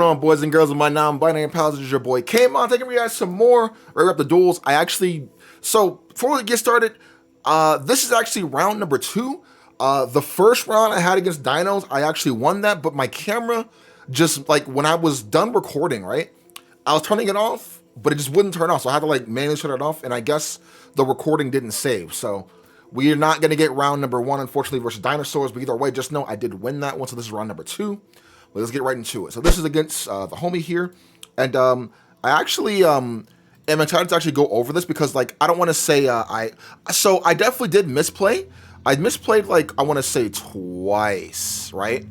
going on, boys and girls of my non-binary pals? This is your boy Kamon, taking you guys some more Raidraptor duels. So before we get started, this is actually round number 2. The first round I had against Dinos, I actually won that, but my camera just, like, when I was done recording, right, I was turning it off, but it just wouldn't turn off, so I had to, like, manually turn it off, and I guess the recording didn't save, so we are not going to get round number 1, unfortunately, versus Dinosaurs, but either way, just know I did win that one, so this is round number 2. But let's get right into it. So this is against the homie here, and I actually am excited to actually go over this because, like, I don't want to say I definitely did misplay. I misplayed, like, I want to say twice, right?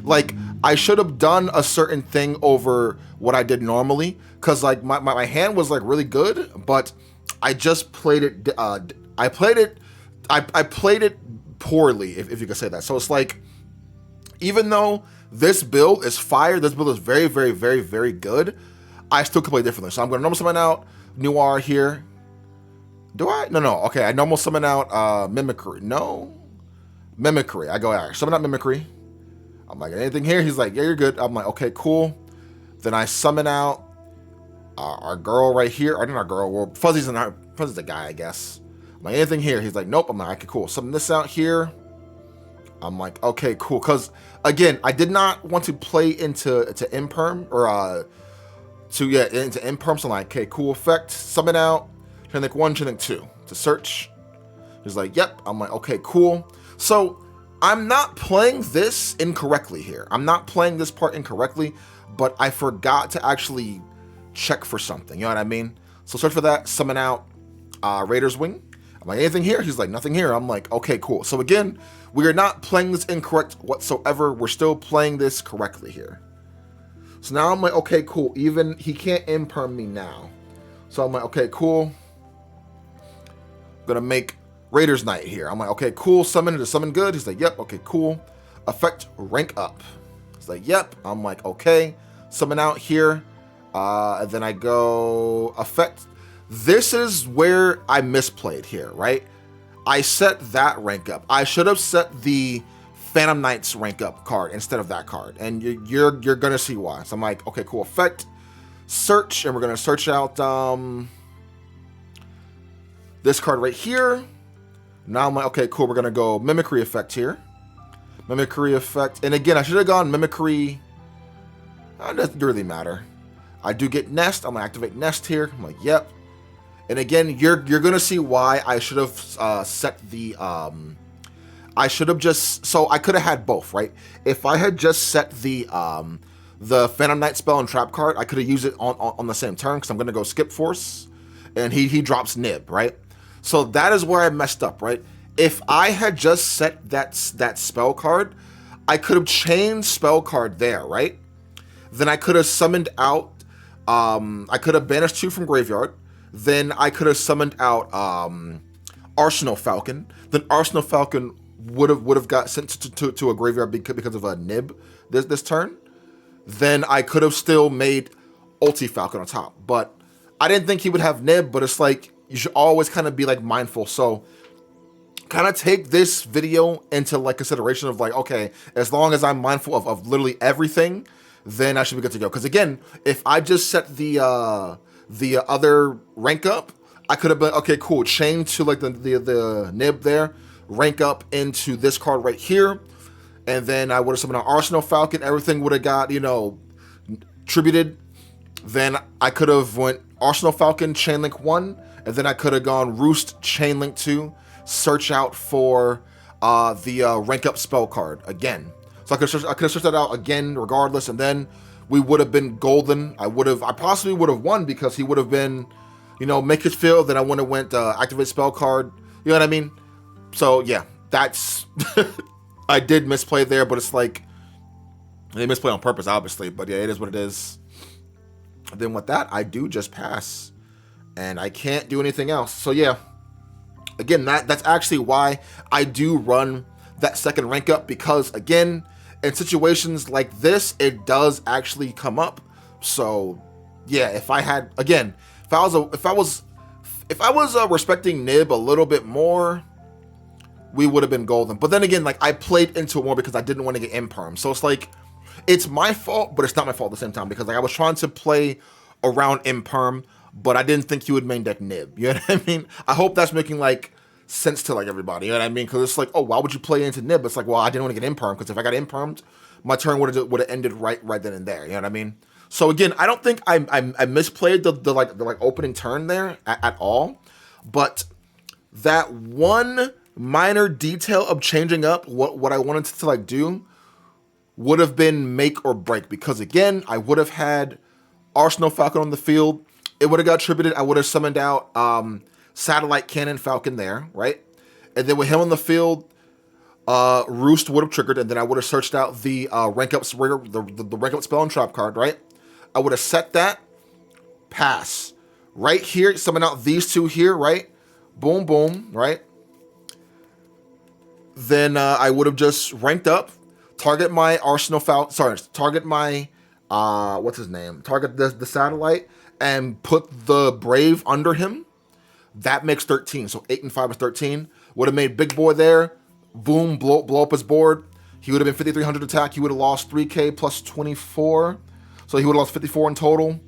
Like, I should have done a certain thing over what I did normally, because, like, my hand was, like, really good, but I just played it. I played it poorly, if you could say that. So it's like, even though this build is fire, this build is very, very, very, very good, I still could play differently. So I'm going to normal summon out Noir here. Do I? No. Okay, I normal summon out Mimicry. No? Mimicry. I go, all right, summon out Mimicry. I'm like, anything here? He's like, yeah, you're good. I'm like, okay, cool. Then I summon out our girl right here. Or not our girl. Well, Fuzzy's the guy, I guess. I'm like, anything here? He's like, nope. I'm like, okay, cool. Summon this out here. I'm like, okay, cool. Because, again, I did not want to play into Imperm, or into Imperm. So I'm like, okay, cool effect. Summon out. Chain link 1, chain link 2 to search. He's like, yep. I'm like, okay, cool. So I'm not playing this incorrectly here. I'm not playing this part incorrectly, but I forgot to actually check for something. You know what I mean? So search for that. Summon out Raider's Wing. I'm like, anything here? He's like, nothing here. I'm like, okay, cool. So again, we are not playing this incorrect whatsoever. We're still playing this correctly here. So now I'm like, okay, cool. Even he can't imperm me now. So I'm like, okay, cool. I'm gonna make Raider's Knight here. I'm like, okay, cool. Summon it to summon good. He's like, yep, okay, cool. Effect rank up. He's like, yep. I'm like, okay. Summon out here. And then I go effect. This is where I misplayed here, right? I set that rank up. I should have set the Phantom Knight's rank up card instead of that card, and you're gonna see why. So I'm like, okay, cool. Effect, search, and we're gonna search out this card right here. Now I'm like, okay, cool. We're gonna go Mimicry effect here. Mimicry effect, and again, I should have gone Mimicry. It doesn't really matter. I do get Nest. I'm gonna activate Nest here. I'm like, yep. And again, you're gonna see why I should have set the I should have just, so I could have had both, right? If I had just set the Phantom Knight spell and trap card, I could have used it on the same turn, because I'm gonna go Skip Force, and he drops Nib, right? So that is where I messed up, right? If I had just set that spell card, I could have changed spell card there, right? Then I could have summoned out, I could have banished 2 from graveyard. Then I could have summoned out Arsenal Falcon. Then Arsenal Falcon would have got sent to a graveyard because of a Nib this turn. Then I could have still made Ulti Falcon on top. But I didn't think he would have Nib, but it's like, you should always kind of be, like, mindful. So kind of take this video into, like, consideration of, like, okay, as long as I'm mindful of literally everything, then I should be good to go. Because again, if I just set the other rank up, I could have been, okay, cool, chain to, like, the Nib there, rank up into this card right here, and then I would have summoned an Arsenal Falcon. Everything would have got, you know, tributed. Then I could have went Arsenal Falcon, chain link 1, and then I could have gone Roost, chain link 2, search out for the rank up spell card again. So I could have searched that out again regardless, and then we would have been golden. I possibly would have won, because he would have been, you know, make his field. Then I would have went activate spell card. You know what I mean? So yeah, that's I did misplay there, but it's like, they misplay on purpose, obviously. But yeah, it is what it is. And then with that, I do just pass, and I can't do anything else. So yeah, again, that's actually why I do run that second rank up, because again, in situations like this, it does actually come up. So yeah, if I was respecting Nib a little bit more, we would have been golden. But then again, like, I played into it more because I didn't want to get imperm. So it's like, It's my fault, but it's not my fault at the same time, because like I was trying to play around Imperm, but I didn't think he would main deck Nib. You know what I mean? I hope that's making like sense to like everybody. You know what I mean? Because it's like, oh, why would you play into Nib? It's like, well, I didn't want to get Imperm, because if I got Impermed, my turn would have ended right then and there. You know what I mean? So again, I don't think I misplayed the opening turn there at all, but that one minor detail of changing up what I wanted to like do would have been make or break, because again, I would have had Arsenal Falcon on the field. It would have got tributed. I would have summoned out Satellite Cannon Falcon there, right? And then with him on the field, Roost would have triggered, and then I would have searched out the rank up spell and trap card, right? I would have set that, pass. Right here, summon out these two here, right? Boom, boom, right? Then I would have just ranked up, target my Arsenal Falcon, target my, what's his name? Target the Satellite, and put the Brave under him. That makes 13, so 8 and 5 is 13. Would have made Big Boy there, boom, blow up his board. He would have been 5,300 attack. He would have lost 3k plus 24. So he would have lost 54 in total.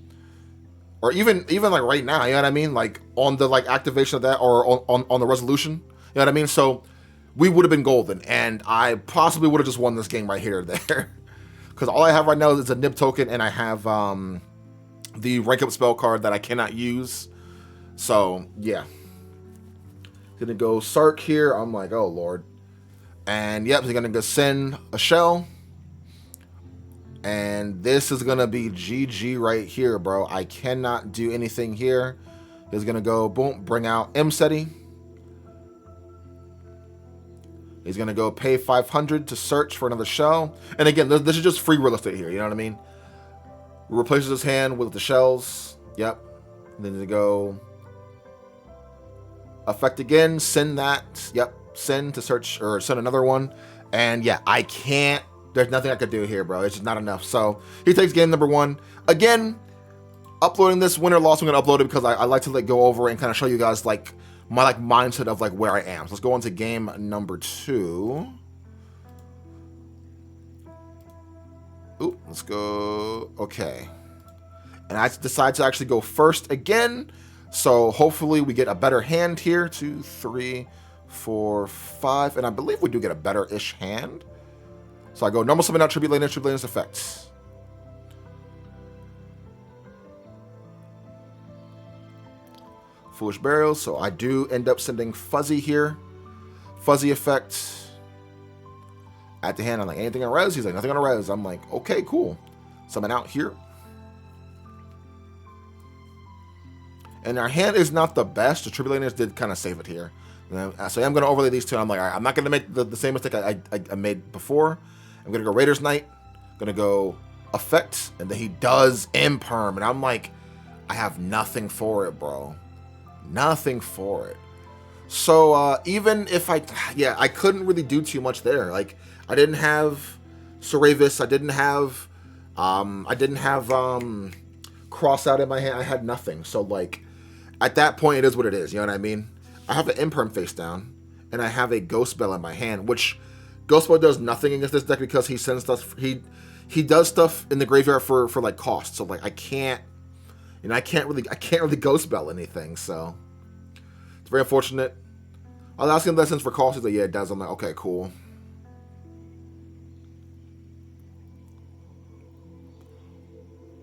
Or even like right now, you know what I mean? Like on the like activation of that, or on the resolution. You know what I mean? So we would have been golden. And I possibly would have just won this game right here or there. Because all I have right now is a Nib token, and I have the rank up spell card that I cannot use. So yeah. Gonna go Sark here. I'm like, oh lord. And yep, he's gonna go send a shell. And this is gonna be GG right here, bro. I cannot do anything here. He's gonna go boom, bring out M-Seti. He's gonna go pay 500 to search for another shell. And again, this is just free real estate here, you know what I mean? Replaces his hand with the shells. Yep. And then to go effect again, send that. Yep. Send to search, or send another one. And yeah, I can't. There's nothing I could do here, bro. It's just not enough. So he takes game number 1. Again, uploading this win or loss, I'm gonna upload it because I like to like go over and kind of show you guys like my like mindset of like where I am. So let's go on to game number 2. Ooh, let's go. Okay. And I decide to actually go first again. So hopefully we get a better hand here. 2, 3, 4, 5. And I believe we do get a better-ish hand. So I go normal summon out Tribute Laner's effects. Foolish Burial. So I do end up sending Fuzzy here. Fuzzy effect. At the hand, I'm like, anything on res? He's like, nothing on res. I'm like, okay, cool. Summon out here. And our hand is not the best. The Tribulators did kind of save it here. So I'm going to overlay these two. I'm like, all right, I'm not going to make the same mistake I made before. I'm going to go Raiders Knight. I'm going to go Effect. And then he does Imperm. And I'm like, I have nothing for it, bro. Nothing for it. So even if I couldn't really do too much there. Like, I didn't have Seravis. I didn't have Cross Out in my hand. I had nothing. So like, at that point, it is what it is. You know what I mean? I have an Imperm face down, and I have a Ghost Bell in my hand, which Ghost Bell does nothing against this deck because he sends stuff. He does stuff in the graveyard for like cost. So like, I can't really Ghost Bell anything. So it's very unfortunate. I was asking lessons for cost. He's like, yeah, it does. I'm like, okay, cool.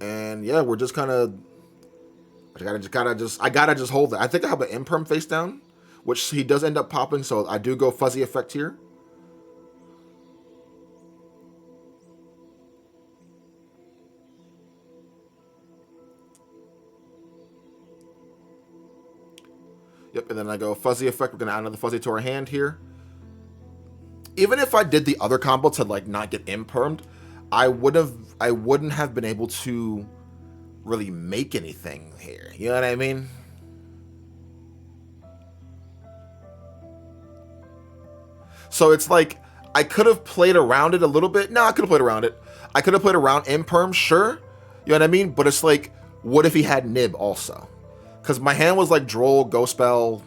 And yeah, we're just kind of. I gotta just hold it. I think I have an Imperm face down, which he does end up popping. So I do go Fuzzy effect here. Yep, and then I go Fuzzy effect. We're gonna add another Fuzzy to our hand here. Even if I did the other combo to like not get Impermed, I wouldn't have been able to really make anything here. You know what I mean? So it's like I could have played around it a little bit. No, I could have played around it. I could have played around Imperm, sure. You know what I mean? But it's like, what if he had Nib also? Because my hand was like Droll, Ghost Spell,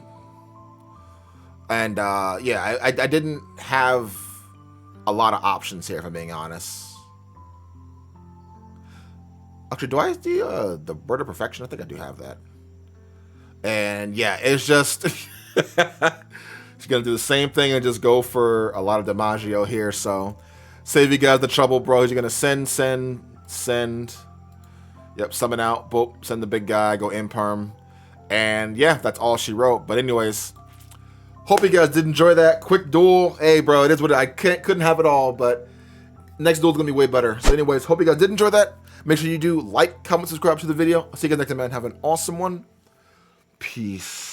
and yeah, I didn't have a lot of options here, if I'm being honest. Actually, do I have the Bird of Perfection? I think I do have that. And yeah, it's just she's gonna do the same thing and just go for a lot of DiMaggio here. So save you guys the trouble, bro. You're gonna send. Yep, summon out, boop, send the big guy, go imperm. And yeah, that's all she wrote. But anyways, hope you guys did enjoy that quick duel. Hey, bro, it is what I couldn't have it all, but next duel is gonna be way better. So anyways, hope you guys did enjoy that. Make sure you do like, comment, subscribe to the video. I'll see you guys next time, man. Have an awesome one. Peace.